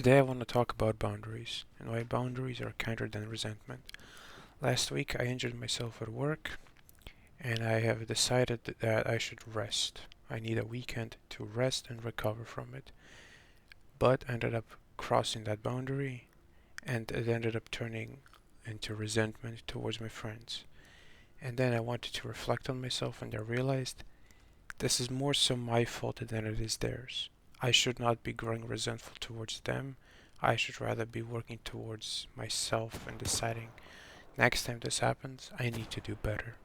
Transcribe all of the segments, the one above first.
Today I want to talk about boundaries and why boundaries are kinder than resentment. Last week I injured myself at work and I have decided that I should rest. I need a weekend to rest and recover from it. But I ended up crossing that boundary and it ended up turning into resentment towards my friends. And then I wanted to reflect on myself and I realized this is more so my fault than it is theirs. I should not be growing resentful towards them. I should rather be working towards myself and deciding next time this happens, I need to do better.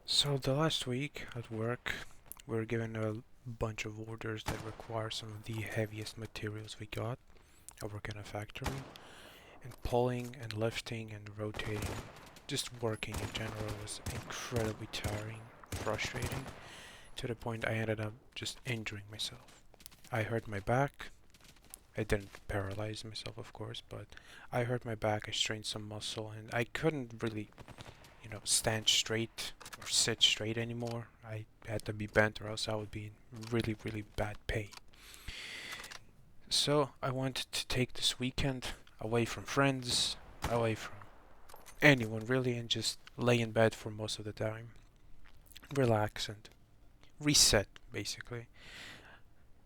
So the last week at work, we were given a bunch of orders that require some of the heaviest materials we got. I work in a factory, and pulling and lifting and rotating, just working in general was incredibly tiring, frustrating, to the point I ended up just injuring myself. I hurt my back. I didn't paralyze myself, of course, but I hurt my back. I strained some muscle, and I couldn't really, stand straight or sit straight anymore. I had to be bent, or else I would be in really, really bad pain. So I wanted to take this weekend away from friends, away from anyone really, and just lay in bed for most of the time, relax and reset, basically.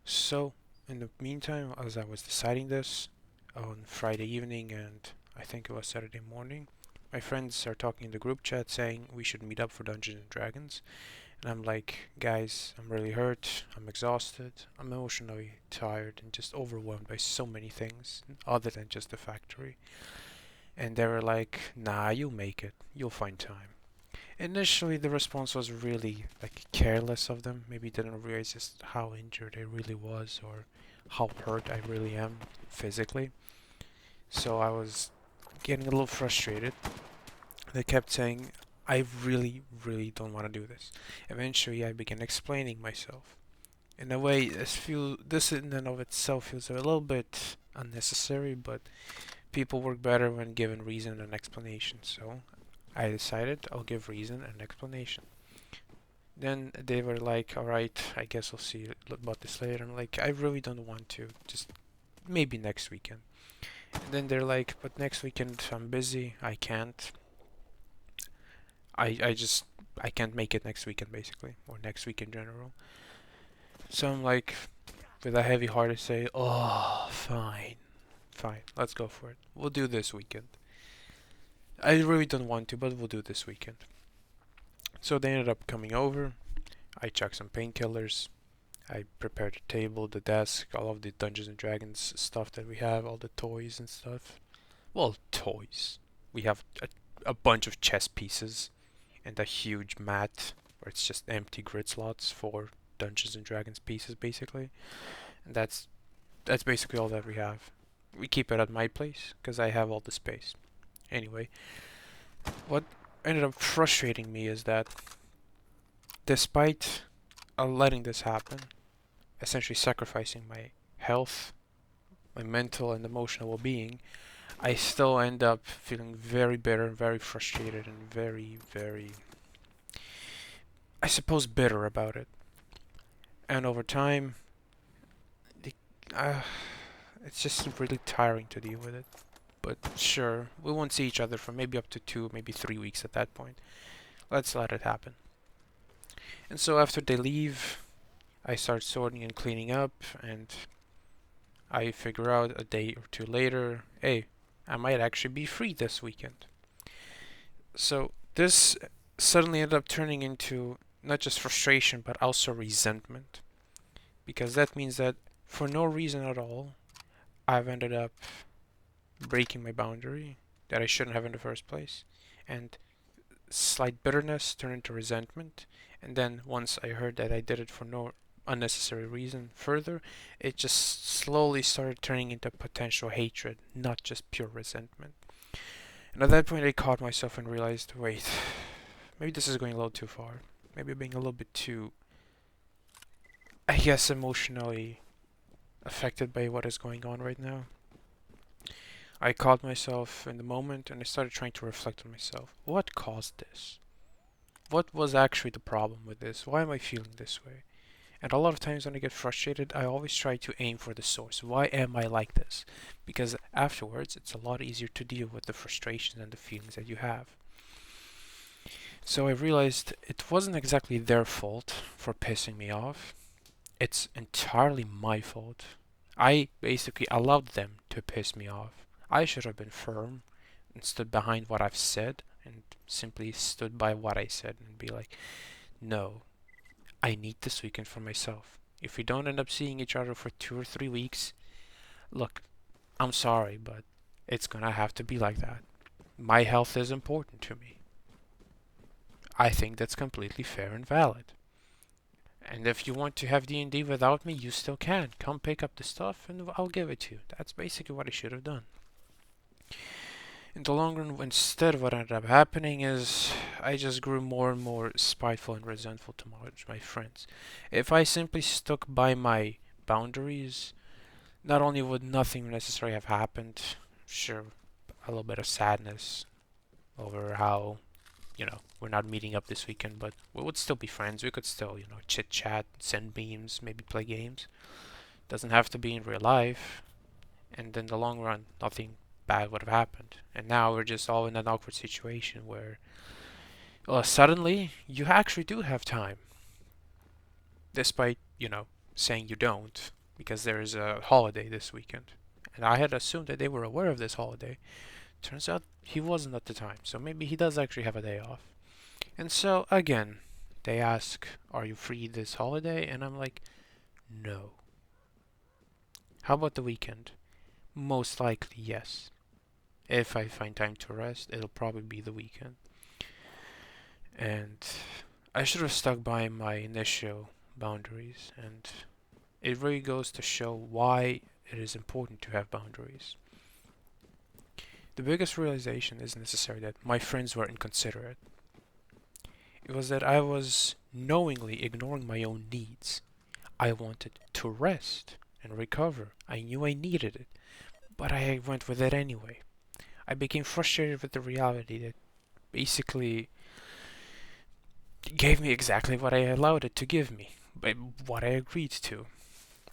So in the meantime, as I was deciding this on Friday evening and I think it was Saturday morning, my friends are talking in the group chat saying we should meet up for Dungeons and Dragons. And I'm like, guys, I'm really hurt, I'm exhausted, I'm emotionally tired and just overwhelmed by so many things other than just the factory. And they were like, nah, you'll make it, you'll find time. Initially, the response was really careless of them. Maybe didn't realize just how injured I really was or how hurt I really am physically. So I was getting a little frustrated. They kept saying, I really, really don't want to do this. Eventually, I began explaining myself. In a way, this in and of itself feels a little bit unnecessary, but people work better when given reason and explanation. So I decided I'll give reason and explanation. Then they were like, alright, I guess I'll see about this later. I'm like, I really don't want to. Just maybe next weekend. And then they're like, but next weekend I'm busy. I can't. I can't make it next weekend basically. Or next week in general. So I'm like, with a heavy heart I say, oh, fine. Fine, let's go for it. We'll do this weekend. I really don't want to, but we'll do this weekend. So they ended up coming over. I chucked some painkillers. I prepared the table, the desk, all of the Dungeons and Dragons stuff that we have, all the toys and stuff. Well, toys. We have a bunch of chess pieces and a huge mat where it's just empty grid slots for Dungeons and Dragons pieces, basically. And that's basically all that we have. We keep it at my place because I have all the space. Anyway, what ended up frustrating me is that despite letting this happen, essentially sacrificing my health, my mental and emotional well-being, I still end up feeling very bitter, very frustrated, and very, very, I suppose, bitter about it. And over time, the, uh, it's just really tiring to deal with it. But sure, we won't see each other for maybe up to 2, maybe 3 weeks at that point. Let's let it happen. And so after they leave, I start sorting and cleaning up, and I figure out a day or two later, hey, I might actually be free this weekend. So this suddenly ended up turning into not just frustration, but also resentment. Because that means that for no reason at all, I've ended up breaking my boundary that I shouldn't have in the first place. And slight bitterness turned into resentment. And then once I heard that I did it for no unnecessary reason further, it just slowly started turning into potential hatred, not just pure resentment. And at that point I caught myself and realized, wait, maybe this is going a little too far. Maybe being a little bit too, I guess, emotionally affected by what is going on right now. I caught myself in the moment and I started trying to reflect on myself. What caused this? what was actually the problem with this? Why am I feeling this way? And a lot of times when I get frustrated, I always try to aim for the source. Why am I like this? Because afterwards, it's a lot easier to deal with the frustrations and the feelings that you have. So I realized it wasn't exactly their fault for pissing me off. It's entirely my fault. I basically allowed them to piss me off. I should have been firm and stood behind what I've said and simply stood by what I said and be like, no, I need this weekend for myself. If we don't end up seeing each other for 2 or 3 weeks, look, I'm sorry, but it's gonna have to be like that. My health is important to me. I think that's completely fair and valid. And if you want to have D&D without me, you still can. Come pick up the stuff and I'll give it to you. That's basically what I should have done. In the long run, instead, what ended up happening is I just grew more and more spiteful and resentful towards my friends. If I simply stuck by my boundaries, not only would nothing necessarily have happened, sure, a little bit of sadness over how, we're not meeting up this weekend, but we would still be friends. We could still, chit chat, send memes, maybe play games. Doesn't have to be in real life. And in the long run, nothing bad would have happened. And now we're just all in an awkward situation where, suddenly you actually do have time, despite, saying you don't, because there is a holiday this weekend. And I had assumed that they were aware of this holiday. Turns out he wasn't at the time, so maybe he does actually have a day off. And so, again, they ask, are you free this holiday? And I'm like, no. How about the weekend? Most likely, yes. If I find time to rest, it'll probably be the weekend. And I should have stuck by my initial boundaries, and it really goes to show why it is important to have boundaries. The biggest realization isn't necessarily that my friends were inconsiderate. It was that I was knowingly ignoring my own needs. I wanted to rest and recover. I knew I needed it, but I went with it anyway. I became frustrated with the reality that basically gave me exactly what I allowed it to give me, but what I agreed to.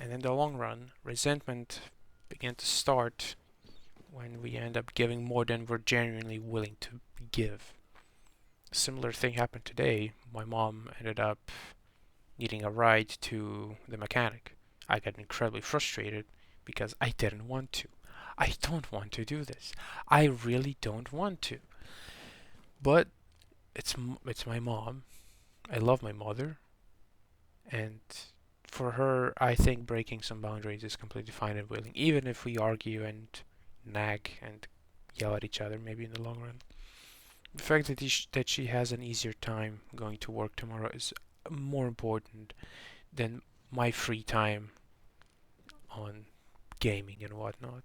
And in the long run, resentment began to start when we end up giving more than we're genuinely willing to give. A similar thing happened today. My mom ended up needing a ride to the mechanic. I got incredibly frustrated because I didn't want to. I don't want to do this. I really don't want to. But it's my mom. I love my mother, and for her, I think breaking some boundaries is completely fine and willing, even if we argue and nag and yell at each other, maybe in the long run. The fact that she has an easier time going to work tomorrow is more important than my free time on gaming and whatnot.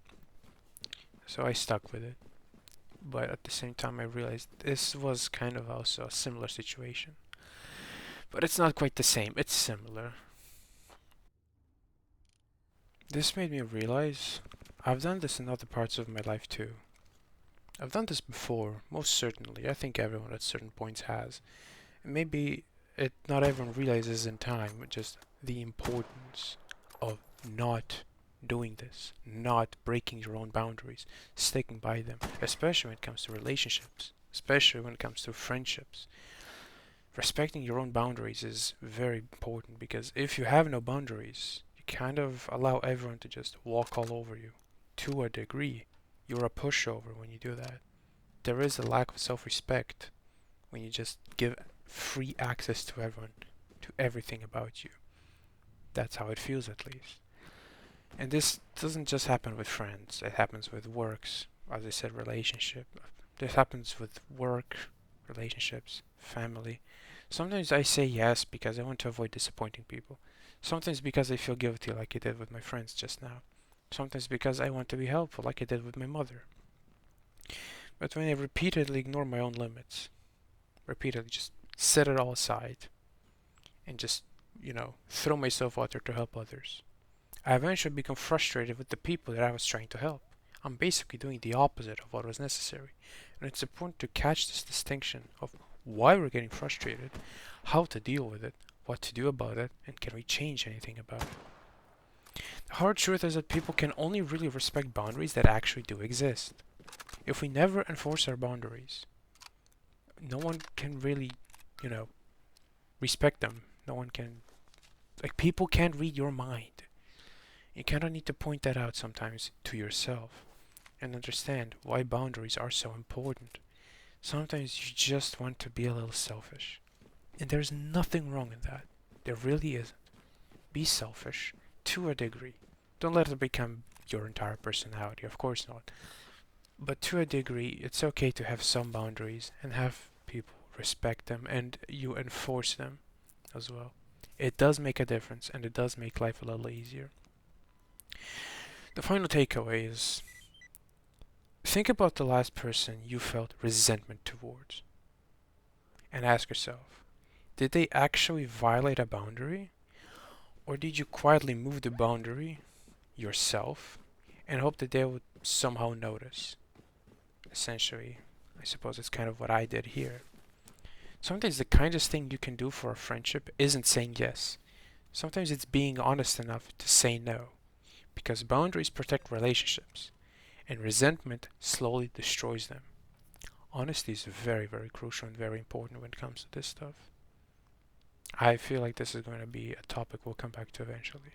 So I stuck with it. But at the same time, I realized this was kind of also a similar situation. But it's not quite the same, it's similar. This made me realize I've done this in other parts of my life too. I've done this before, most certainly. I think everyone at certain points has. And maybe not everyone realizes in time just the importance of not doing this, not breaking your own boundaries, sticking by them, especially when it comes to relationships, especially when it comes to friendships. Respecting your own boundaries is very important because if you have no boundaries, you kind of allow everyone to just walk all over you. To a degree, you're a pushover when you do that. There is a lack of self-respect when you just give free access to everyone, to everything about you. That's how it feels, at least. And this doesn't just happen with friends, it happens with works, as I said, relationship. This happens with work, relationships, family. Sometimes I say yes because I want to avoid disappointing people. Sometimes because I feel guilty like I did with my friends just now. Sometimes because I want to be helpful like I did with my mother. But when I repeatedly ignore my own limits, repeatedly just set it all aside, and just, throw myself out there to help others, I eventually become frustrated with the people that I was trying to help. I'm basically doing the opposite of what was necessary. And it's important to catch this distinction of why we're getting frustrated, how to deal with it, what to do about it, and can we change anything about it. The hard truth is that people can only really respect boundaries that actually do exist. If we never enforce our boundaries, no one can really, you know, respect them. No one can, like, people can't read your mind. You kind of need to point that out sometimes to yourself and understand why boundaries are so important. Sometimes you just want to be a little selfish. And there's nothing wrong in that. There really isn't. Be selfish to a degree. Don't let it become your entire personality, of course not. But to a degree, it's okay to have some boundaries and have people respect them and you enforce them as well. It does make a difference and it does make life a little easier. The final takeaway is think about the last person you felt resentment towards and ask yourself, did they actually violate a boundary? Or did you quietly move the boundary yourself and hope that they would somehow notice? Essentially, I suppose it's kind of what I did here. Sometimes the kindest thing you can do for a friendship isn't saying yes. Sometimes it's being honest enough to say no. Because boundaries protect relationships, and resentment slowly destroys them. Honesty is very, very crucial and very important when it comes to this stuff. I feel like this is going to be a topic we'll come back to eventually.